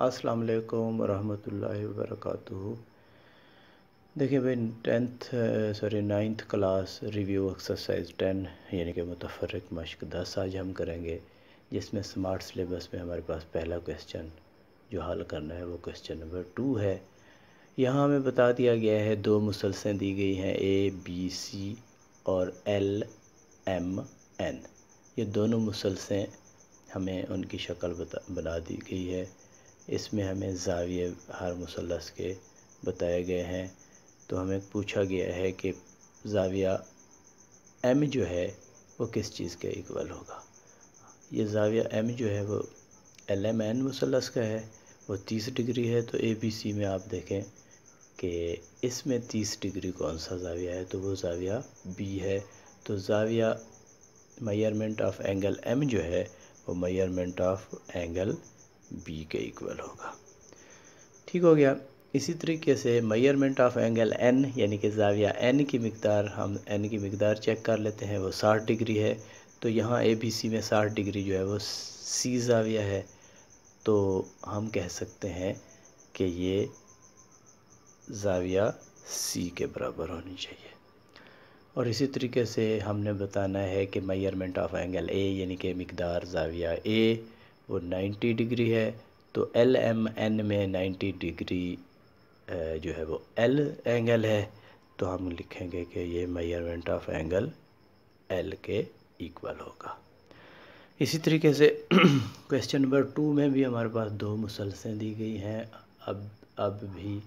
अस्सलाम वालेकुम रहमतुल्लाहि व बरकातुहू। देखिए भाई, नाइन्थ क्लास रिव्यू एक्सरसाइज 10 यानी कि मुतफर्रिक मश्क 10 आज हम करेंगे, जिसमें स्मार्ट सिलेबस में हमारे पास पहला क्वेश्चन जो हल करना है वो क्वेश्चन नंबर 2 है। यहाँ हमें बता दिया गया है दो मुसलसें दी गई हैं ABC और LMN। ये दोनों मुसलसें हमें उनकी शक्ल बना दी गई है। इसमें हमें ज़ाविये हर मुसल्लस के बताए गए हैं। तो हमें पूछा गया है कि ज़ाविया M जो है वो किस चीज़ के इक्वल होगा। ये ज़ाविया M जो है वो LMN मुसल्लस का है, वो 30 डिग्री है। तो ABC में आप देखें कि इसमें 30 डिग्री कौन सा ज़ाविया है, तो वो ज़ाविया B है। तो ज़ाविया मेजरमेंट ऑफ एंगल M जो है वो मेजरमेंट ऑफ एंगल B के इक्वल होगा। ठीक हो गया। इसी तरीके से मेजरमेंट ऑफ एंगल N यानी कि ज़ाविया N की मिक़दार, हम N की मिक़दार चेक कर लेते हैं, वो 60 डिग्री है। तो यहाँ ABC में 60 डिग्री जो है वो C ज़ाविया है। तो हम कह सकते हैं कि ये ज़ाविया C के बराबर होनी चाहिए। और इसी तरीके से हमने बताना है कि मेजरमेंट ऑफ एंगल A यानी कि मिक़दार ज़ाविया A वो 90 डिग्री है। तो LMN में 90 डिग्री जो है वो L एंगल है। तो हम लिखेंगे कि ये मेजरमेंट ऑफ एंगल L के इक्वल होगा। इसी तरीके से क्वेश्चन नंबर 2 में भी हमारे पास दो मुसलसें दी गई हैं। अब भी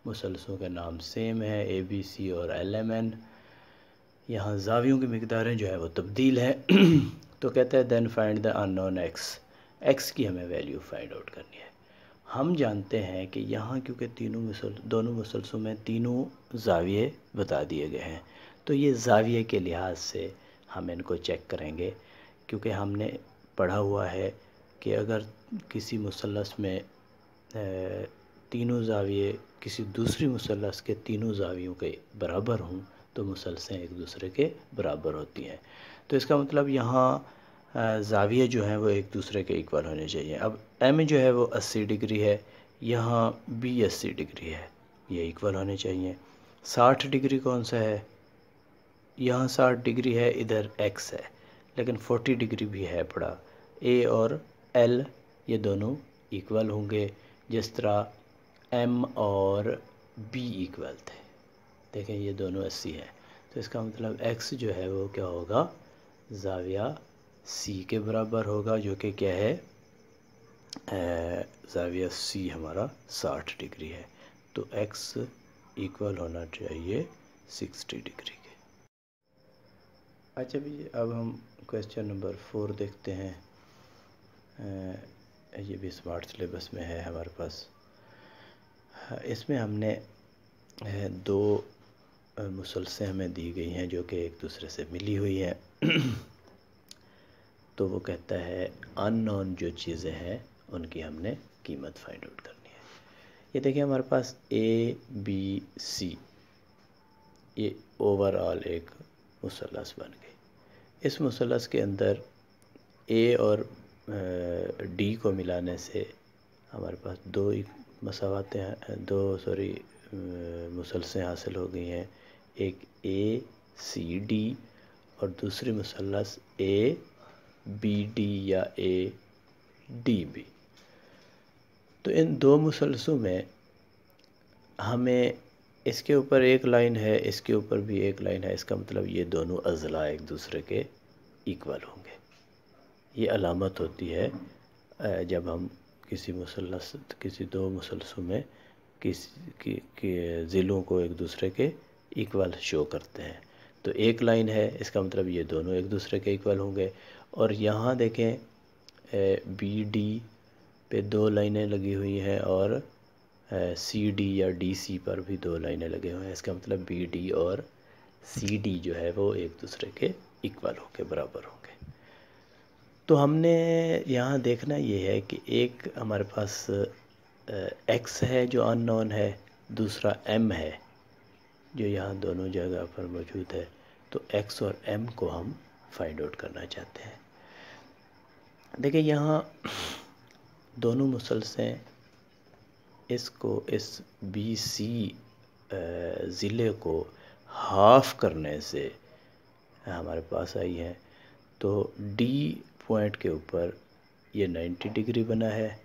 मुसलसों के नाम सेम है, ABC और LMN। यहाँ ज़ावियों की मिक़दारें जो है वो तब्दील है। तो कहता है then find the unknown x की हमें वैल्यू फाइंड आउट करनी है। हम जानते हैं कि यहाँ क्योंकि दोनों मुसलसों में तीनों ज़ाविये बता दिए गए हैं, तो ये ज़ाविये के लिहाज से हम इनको चेक करेंगे। क्योंकि हमने पढ़ा हुआ है कि अगर किसी मुसल्लस में तीनों ज़ाविये किसी दूसरी मुसल्लस के तीनों ज़ावियों के बराबर हों तो मुसलसें एक दूसरे के बराबर होती हैं। तो इसका मतलब यहाँ ज़ाविये जो हैं वो एक दूसरे के इक्वल होने चाहिए। अब M जो है वो 80 डिग्री है, यहाँ B 80 डिग्री है, ये इक्वल होने चाहिए। 60 डिग्री कौन सा है, यहाँ 60 डिग्री है, इधर X है, लेकिन 40 डिग्री भी है पड़ा। A और L ये दोनों इक्वल होंगे, जिस तरह M और B इक्वल थे। देखें ये दोनों 80 है, तो इसका मतलब X जो है वो क्या होगा, ज़ाविया C के बराबर होगा, जो कि क्या है, ज़ाविया C हमारा 60 डिग्री है। तो X इक्वल होना चाहिए 60 डिग्री के। अच्छा भी, अब हम क्वेश्चन नंबर 4 देखते हैं। ये भी स्मार्ट सिलेबस में है हमारे पास। इसमें हमने दो मुसलसें हमें दी गई हैं जो कि एक दूसरे से मिली हुई हैं। तो वो कहता है अननोन जो चीज़ें हैं उनकी हमने कीमत फाइंड आउट करनी है। ये देखिए हमारे पास ABC ये ओवरऑल एक मुसल्लस बन गई। इस मुसल्लस के अंदर A और D को मिलाने से हमारे पास दो मुसल्सें हासिल हो गई हैं। एक ACD और दूसरी मुसल्लस ABD या ADB। तो इन दो मुसल्सों में हमें इसके ऊपर एक लाइन है, इसके ऊपर भी एक लाइन है। इसका मतलब ये दोनों अज़ला एक दूसरे के इक्वल होंगे। ये अलामत होती है जब हम किसी दो मुसल्सों में ज़िलों को एक दूसरे के इक्वल शो करते हैं। तो एक लाइन है, इसका मतलब ये दोनों एक दूसरे के इक्वल होंगे। और यहाँ देखें BD पे दो लाइनें लगी हुई हैं और CD या DC पर भी दो लाइनें लगे हुए हैं। इसका मतलब BD और CD जो है वो एक दूसरे के इक्वल होंगे, बराबर होंगे। तो हमने यहाँ देखना ये है कि एक हमारे पास X है जो अननोन है, दूसरा M है जो यहाँ दोनों जगह पर मौजूद है। तो X और M को हम फाइंड आउट करना चाहते हैं। देखिए यहाँ दोनों मुसल्सें इसको इस BC ज़िले को हाफ करने से हमारे पास आई है। तो D पॉइंट के ऊपर ये 90 डिग्री बना है।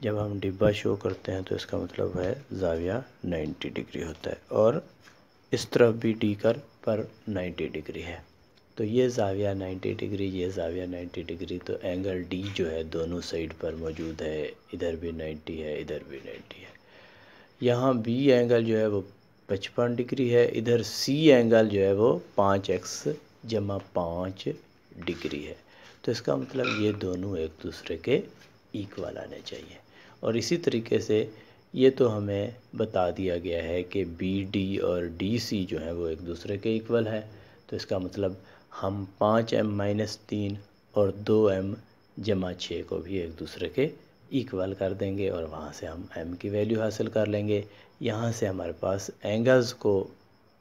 जब हम डिब्बा शो करते हैं तो इसका मतलब है ज़ाविया 90 डिग्री होता है, और इस तरफ भी D कर पर 90 डिग्री है। तो ये ज़ाविया 90 डिग्री, ये ज़ाविया 90 डिग्री। तो एंगल D जो है दोनों साइड पर मौजूद है, इधर भी 90 है, इधर भी 90 है। यहाँ B एंगल जो है वो 55 डिग्री है, इधर C एंगल जो है वो 5x = 5 डिग्री है। तो इसका मतलब ये दोनों एक दूसरे के इक्वल आने चाहिए। और इसी तरीके से ये तो हमें बता दिया गया है कि BD और DC जो है वो एक दूसरे के इक्वल है। तो इसका मतलब हम 5m-3 और 2m = 6 को भी एक दूसरे के इक्वल कर देंगे, और वहाँ से हम m की वैल्यू हासिल कर लेंगे। यहाँ से हमारे पास एंगल्स को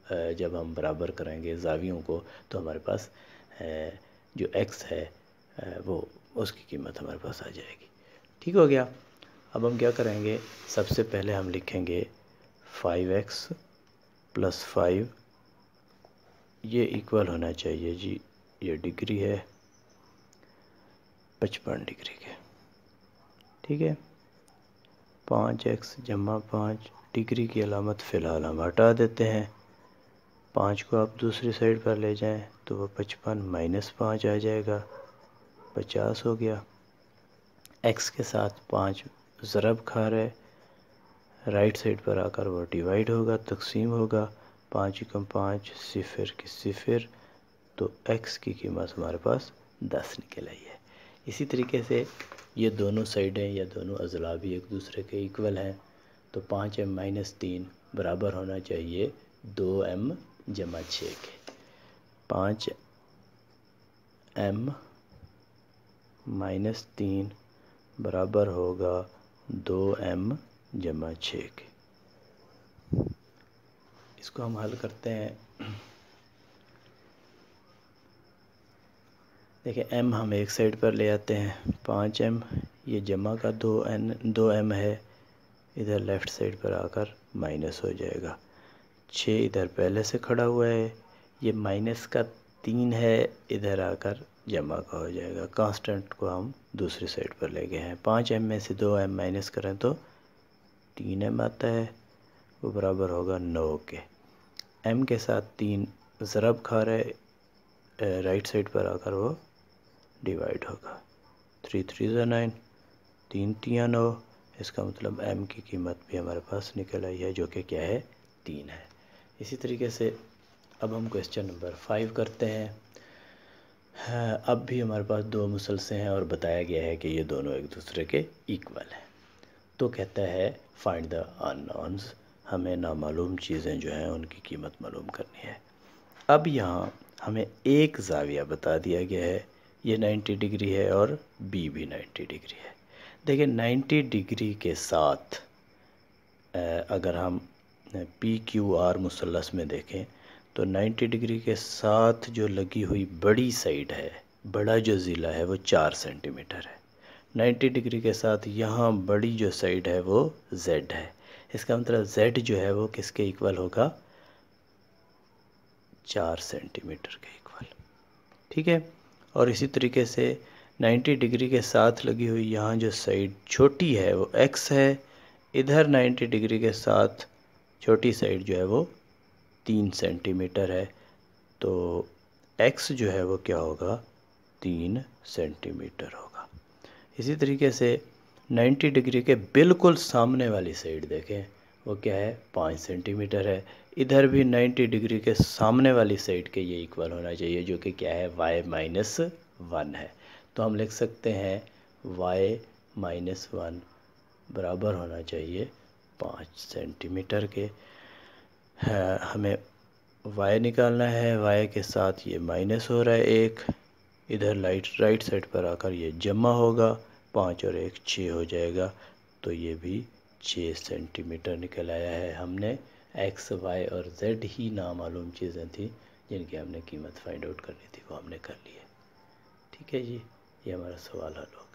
जब हम बराबर करेंगे ज़ावियों को, तो हमारे पास जो x है वो उसकी कीमत हमारे पास आ जाएगी। ठीक हो गया। अब हम क्या करेंगे, सबसे पहले हम लिखेंगे 5x + 5, ये इक्वल होना चाहिए जी, ये डिग्री है 55 डिग्री के। ठीक है, 5x = 5 डिग्री की अलामत फ़िलहाल हम हटा देते हैं। 5 को आप दूसरी साइड पर ले जाएं तो वो 55 - 5 आ जाएगा, 50 हो गया। x के साथ 5 ज़रब खा रहे, राइट साइड पर आकर वो डिवाइड होगा, तकसीम होगा। 5 × 5 0 की 0, तो x की कीमत हमारे पास 10 निकल आई है। इसी तरीके से ये दोनों साइडें या दोनों अज़ला भी एक दूसरे के इक्वल हैं। तो 5m - 3 बराबर होना चाहिए 2m = 6 के। 5m - 3 बराबर होगा 2m = 6 के। इसको हम हल करते हैं। देखिए m हम एक साइड पर ले आते हैं, 5m, ये जमा का 2m है, इधर लेफ़्ट साइड पर आकर माइनस हो जाएगा। 6 इधर पहले से खड़ा हुआ है, ये माइनस का 3 है, इधर आकर जमा का हो जाएगा। कांस्टेंट को हम दूसरी साइड पर ले गए हैं। 5m में से 2m माइनस करें तो 3m आता है, वो बराबर होगा 9 के। m के साथ 3 ज़रब खा रहे, राइट साइड पर आकर वो डिवाइड होगा। 3 × 3 = 9, 3 × 3 = 9। इसका मतलब m की कीमत भी हमारे पास निकल आई है, जो कि क्या है, 3 है। इसी तरीके से अब हम क्वेश्चन नंबर 5 करते हैं। अब भी हमारे पास दो मुसलसे हैं और बताया गया है कि ये दोनों एक दूसरे के इक्वल हैं। तो कहता है फाइंड द अननोन्स, हमें नामालूम चीज़ें जो हैं उनकी कीमत मालूम करनी है। अब यहाँ हमें एक ज़ाविया बता दिया गया है, ये 90 डिग्री है और B भी 90 डिग्री है। देखिए 90 डिग्री के साथ अगर हम PQR मुसल्लस में देखें तो 90 डिग्री के साथ जो लगी हुई बड़ी साइड है, बड़ा जो ज़िला है वो 4 सेंटीमीटर है। 90 डिग्री के साथ यहाँ बड़ी जो साइड है वो Z है। इसका मतलब Z जो है वो किसके इक्वल होगा, 4 सेंटीमीटर के इक्वल। ठीक है, और इसी तरीके से 90 डिग्री के साथ लगी हुई यहाँ जो साइड छोटी है वो X है, इधर 90 डिग्री के साथ छोटी साइड जो है वो 3 सेंटीमीटर है। तो x जो है वो क्या होगा, 3 सेंटीमीटर होगा। इसी तरीके से 90 डिग्री के बिल्कुल सामने वाली साइड देखें, वो क्या है, 5 सेंटीमीटर है। इधर भी 90 डिग्री के सामने वाली साइड के ये इक्वल होना चाहिए, जो कि क्या है, y - 1 है। तो हम लिख सकते हैं y - 1 बराबर होना चाहिए 5 सेंटीमीटर के। हमें y निकालना है, y के साथ ये माइनस हो रहा है 1, इधर राइट साइड पर आकर ये जमा होगा, 5 और 1 6 हो जाएगा। तो ये भी 6 सेंटीमीटर निकल आया है। हमने x, y और z ही नामालूम चीज़ें थी जिनकी हमने कीमत फाइंड आउट करनी थी, वो हमने कर ली है। ठीक है जी, ये हमारा सवाल हल हो गया।